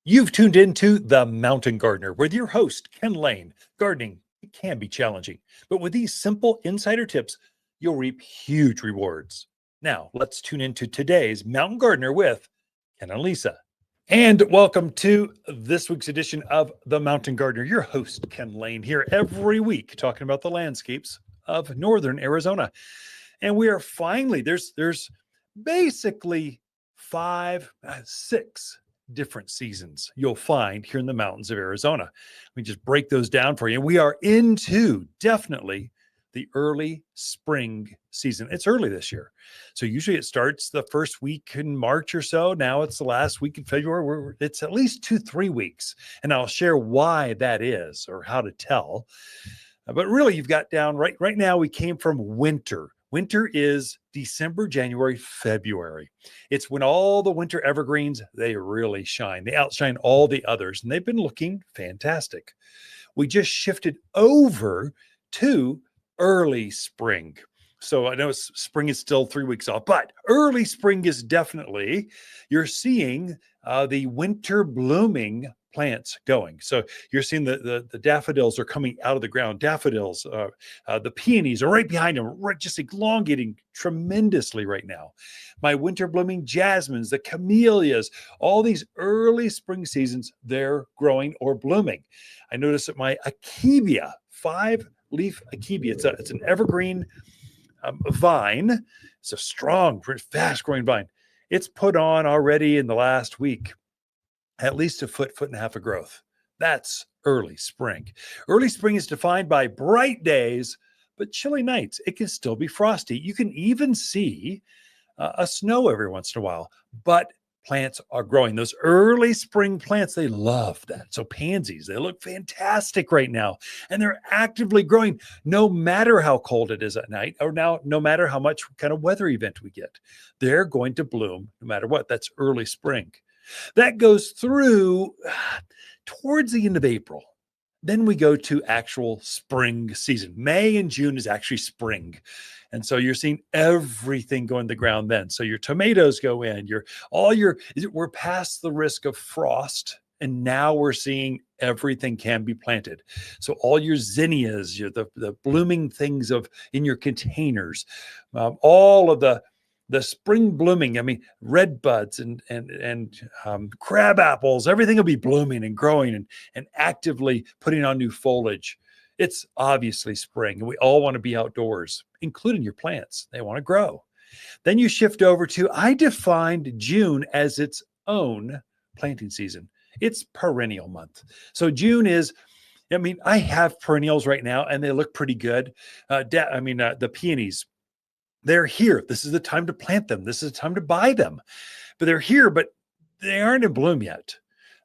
You've tuned into The Mountain Gardener with your host, Ken Lain. Gardening, it can be challenging, but with these simple insider tips, you'll reap huge rewards. Now, let's tune into today's Mountain Gardener with Ken and Lisa. And welcome to this week's edition of The Mountain Gardener. Your host, Ken Lain, here every week talking about the landscapes of northern Arizona. And we are finally, there's basically six different seasons you'll find here in the mountains of Arizona. Let me just break those down for you. And we are into definitely the early spring season. It's early this year. So usually it starts the first week in March or so. Now it's the last week in February. It's at least 2-3 weeks. And I'll share why that is or how to tell. But really you've got down right now, we came from winter. Winter is December, January, February. It's when all the winter evergreens, they really shine. They outshine all the others, and they've been looking fantastic. We just shifted over to early spring. So I know spring is still 3 weeks off, but early spring is definitely, you're seeing the winter blooming plants going. So you're seeing the daffodils are coming out of the ground. Daffodils, the peonies are right behind them, right, just elongating tremendously right now. My winter blooming jasmines, the camellias, all these early spring seasons, they're growing or blooming. I noticed that my akebia, 5-leaf akebia, it's an evergreen vine. It's a strong, fast growing vine. It's put on already in the last week at least a foot and a half of growth. That's early spring. Early spring is defined by bright days, but chilly nights. It can still be frosty. You can even see a snow every once in a while, but plants are growing. Those early spring plants, they love that. So pansies, they look fantastic right now, and they're actively growing no matter how cold it is at night, or now no matter how much kind of weather event we get. They're going to bloom no matter what. That's early spring. That goes through towards the end of April. Then we go to actual spring season. May and June is actually spring. And so you're seeing everything go in the ground then. So your tomatoes go in, we're past the risk of frost. And now we're seeing everything can be planted. So all your zinnias, the blooming things in your containers, all of the spring blooming, red buds and crab apples, everything will be blooming and growing and actively putting on new foliage. It's obviously spring, and we all want to be outdoors, including your plants. They want to grow. Then you shift over to, I defined June as its own planting season. It's perennial month. So June is, I have perennials right now, and they look pretty good. The peonies, they're here. This is the time to plant them. This is the time to buy them. But they're here, but they aren't in bloom yet.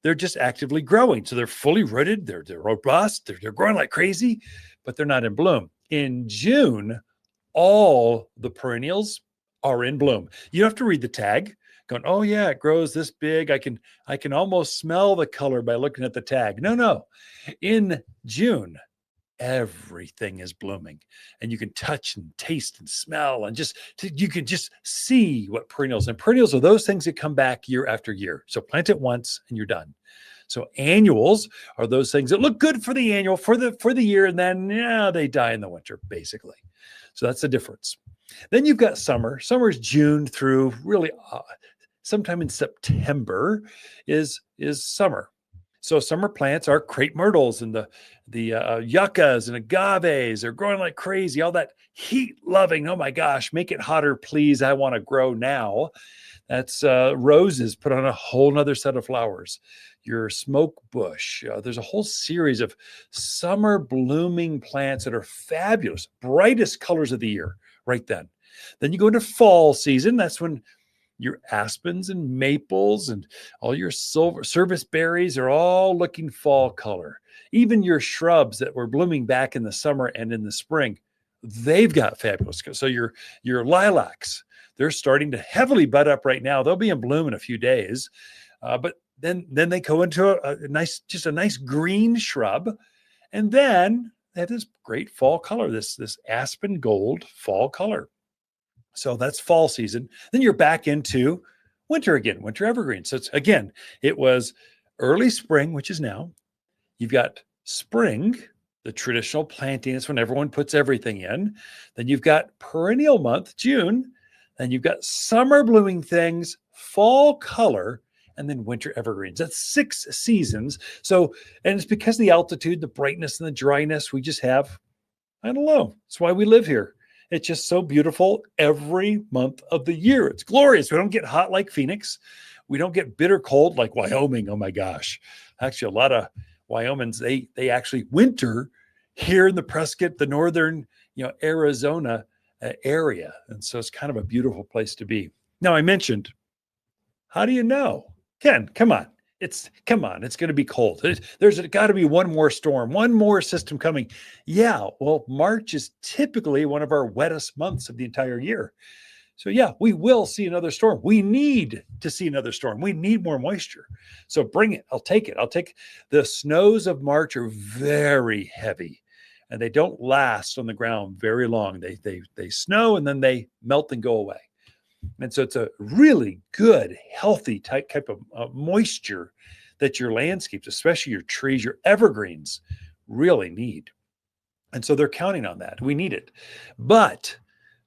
They're just actively growing. So they're fully rooted. They're robust. They're growing like crazy, but they're not in bloom. In June, all the perennials are in bloom. You have to read the tag going, oh yeah, it grows this big. I can almost smell the color by looking at the tag. No. In June, everything is blooming, and you can touch and taste and smell, and you can just see what perennials are. Those things that come back year after year. So plant it once and you're done. So annuals are those things that look good for the annual for the year, and then they die in the winter basically. So that's the difference. Then you've got summer. Summer is June through really sometime in September is summer. So summer plants are crepe myrtles and the yuccas and agaves. They're growing like crazy. All that heat loving. Oh my gosh, make it hotter, please. I want to grow now. That's roses put on a whole nother set of flowers. Your smoke bush. There's a whole series of summer blooming plants that are fabulous, brightest colors of the year right then. Then you go into fall season. That's when your aspens and maples and all your service berries are all looking fall color. Even your shrubs that were blooming back in the summer and in the spring, they've got fabulous. So your lilacs, they're starting to heavily bud up right now. They'll be in bloom in a few days, but then they go into a nice green shrub, and then they have this great fall color, this aspen gold fall color. So that's fall season. Then you're back into winter again, winter evergreen. So it was early spring, which is now. You've got spring, the traditional planting. It's when everyone puts everything in. Then you've got perennial month, June. Then you've got summer blooming things, fall color, and then winter evergreens. That's 6 seasons. So, and it's because of the altitude, the brightness, and the dryness. We just have, I don't know. That's why we live here. It's just so beautiful every month of the year. It's glorious. We don't get hot like Phoenix. We don't get bitter cold like Wyoming. Oh my gosh. Actually, a lot of Wyomans, they actually winter here in the Prescott, the northern, Arizona area. And so it's kind of a beautiful place to be. Now, I mentioned, how do you know? Ken, come on. It's going to be cold. There's got to be one more storm, one more system coming. Yeah, well, March is typically one of our wettest months of the entire year. So yeah, we will see another storm. We need to see another storm. We need more moisture. So bring it. I'll take it. The snows of March are very heavy and they don't last on the ground very long. They snow and then they melt and go away. And so it's a really good, healthy type of moisture that your landscapes, especially your trees, your evergreens, really need. And so they're counting on that. We need it. But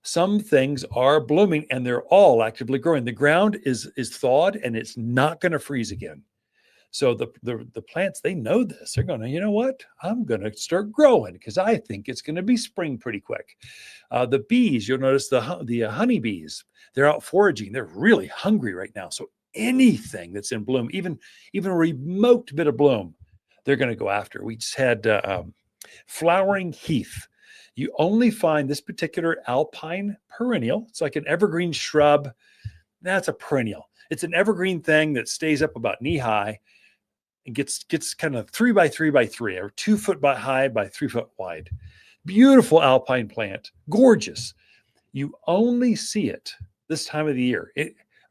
some things are blooming and they're all actively growing. The ground is thawed and it's not going to freeze again. So the plants, they know this. They're going to, you know what? I'm going to start growing because I think it's going to be spring pretty quick. The bees, you'll notice the honeybees, they're out foraging. They're really hungry right now. So anything that's in bloom, even a remote bit of bloom, they're going to go after. We just had flowering heath. You only find this particular alpine perennial. It's like an evergreen shrub. That's a perennial. It's an evergreen thing that stays up about knee high and gets kind of 3 by 3 by 3 or 2 foot high by 3 foot wide. Beautiful alpine plant, gorgeous. You only see it this time of the year.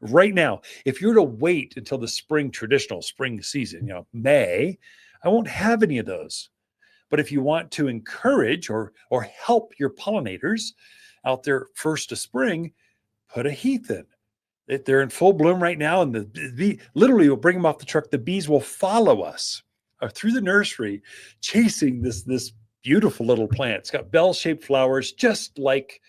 Right now, if you were to wait until the traditional spring season, May, I won't have any of those. But if you want to encourage or help your pollinators out there first of spring, put a heath in. They're in full bloom right now, and the bee literally will bring them off the truck. The bees will follow us through the nursery, chasing this beautiful little plant. It's got bell-shaped flowers, just like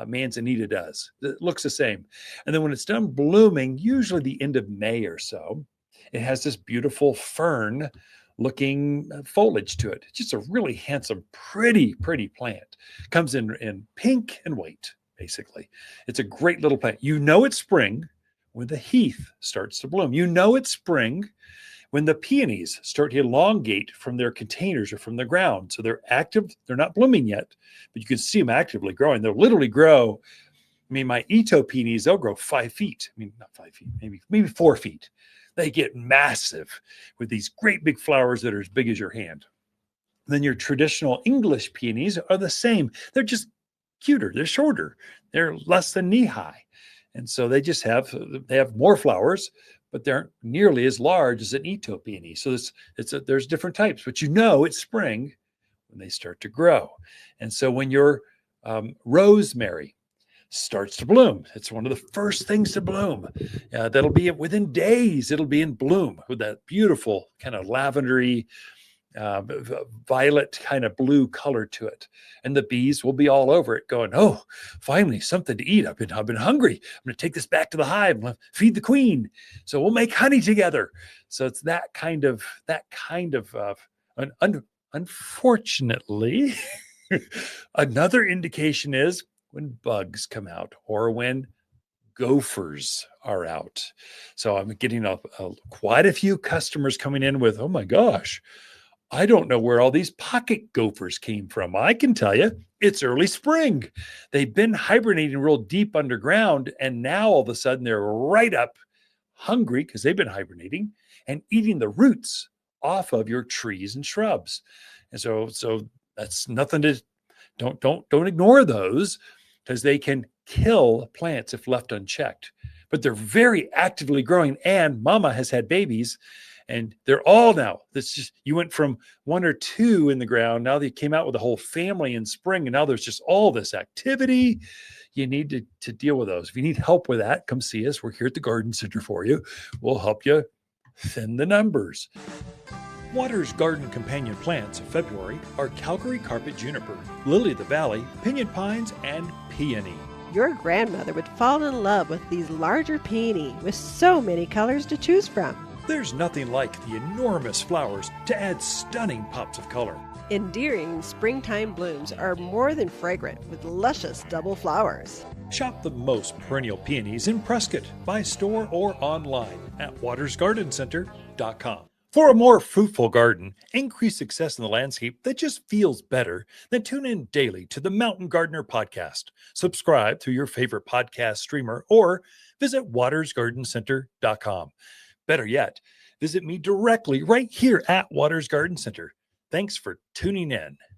manzanita does. It looks the same. And then when it's done blooming, usually the end of May or so, it has this beautiful fern-looking foliage to it. It's just a really handsome, pretty plant. Comes in pink and white. Basically, it's a great little plant. You know it's spring when the heath starts to bloom. You know it's spring when the peonies start to elongate from their containers or from the ground. So they're active. They're not blooming yet, but you can see them actively growing. They'll literally grow. I mean, my Ito peonies, they'll grow 5 feet. I mean, not 5 feet, maybe 4 feet. They get massive with these great big flowers that are as big as your hand. Then your traditional English peonies are the same. They're just cuter. They're shorter. They're less than knee high. And so they have more flowers, but they aren't nearly as large as an Ito peony. So there's different types, but it's spring when they start to grow. And so when your rosemary starts to bloom, it's one of the first things to bloom. That'll be within days. It'll be in bloom with that beautiful kind of lavendery, violet kind of blue color to it, and the bees will be all over it going, oh, finally something to eat. I've been hungry. I'm going to take this back to the hive and feed the queen, so we'll make honey together. So it's that kind of unfortunately another indication is when bugs come out or when gophers are out. So I'm getting quite a few customers coming in with, oh my gosh, I don't know where all these pocket gophers came from. I can tell you, it's early spring. They've been hibernating real deep underground, and now all of a sudden they're right up, hungry because they've been hibernating and eating the roots off of your trees and shrubs. And so that's nothing to don't ignore those, because they can kill plants if left unchecked. But they're very actively growing, and mama has had babies. And they're all now, you went from 1 or 2 in the ground. Now they came out with a whole family in spring. And now there's just all this activity. You need to deal with those. If you need help with that, come see us. We're here at the Garden Center for you. We'll help you thin the numbers. Waters Garden companion plants of February are Calgary carpet juniper, lily of the valley, pinyon pines, and peony. Your grandmother would fall in love with these larger peony with so many colors to choose from. There's nothing like the enormous flowers to add stunning pops of color. Endearing springtime blooms are more than fragrant with luscious double flowers. Shop the most perennial peonies in Prescott by store or online at watersgardencenter.com. For a more fruitful garden, increase success in the landscape that just feels better, then tune in daily to the Mountain Gardener podcast. Subscribe through your favorite podcast streamer or visit watersgardencenter.com. Better yet, visit me directly right here at Waters Garden Center. Thanks for tuning in.